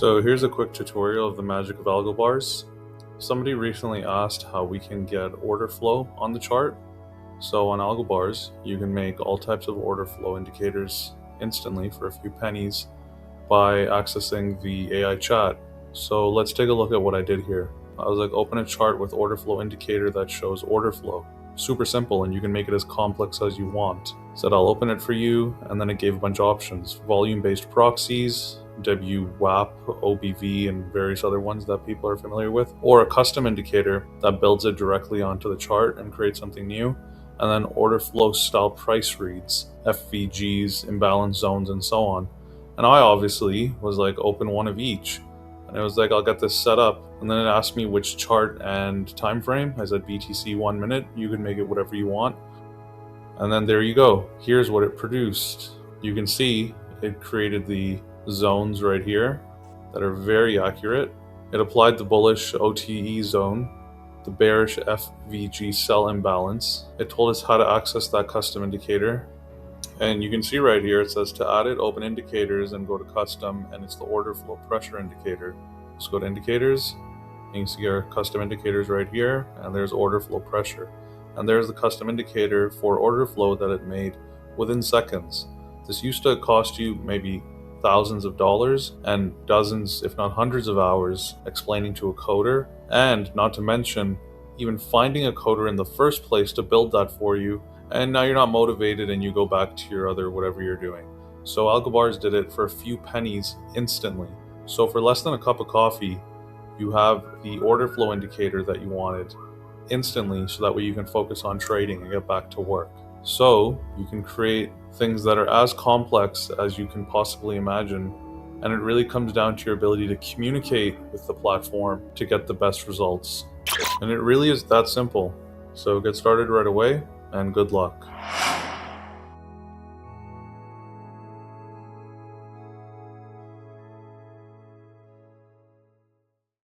So here's a quick tutorial of the magic of AlgoBars. Somebody recently asked how we can get order flow on the chart. So on AlgoBars, you can make all types of order flow indicators instantly for a few pennies by accessing the AI chat. So let's take a look at what I did here. I was like, open a chart with order flow indicator that shows order flow. Super simple, and you can make it as complex as you want. Said I'll open it for you, and then it gave a bunch of options. Volume-based proxies, VWAP, OBV, and various other ones that people are familiar with, or a custom indicator that builds it directly onto the chart and creates something new, and then order flow style price reads, FVGs, imbalance zones, and so on. And I obviously was like, open one of each. And it was like, I'll get this set up. And then it asked me which chart and time frame. I said BTC 1 minute. You can make it whatever you want. And then there you go. Here's what it produced. You can see it created the zones right here that are very accurate. It applied the bullish OTE zone, the bearish FVG sell imbalance. It told us how to access that custom indicator. And you can see right here, it says to add it, open indicators and go to custom, and it's the order flow pressure indicator. Let's go to indicators, and you can see our custom indicators right here, and there's order flow pressure. And there's the custom indicator for order flow that it made within seconds. This used to cost you maybe thousands of dollars and dozens, if not hundreds of hours explaining to a coder, and not to mention even finding a coder in the first place to build that for you. And now you're not motivated and you go back to your other whatever you're doing. So AlgoBars did it for a few pennies instantly. So for less than a cup of coffee, you have the order flow indicator that you wanted instantly, so that way you can focus on trading and get back to work. So you can create things that are as complex as you can possibly imagine. And it really comes down to your ability to communicate with the platform to get the best results. And it really is that simple. So get started right away, and good luck.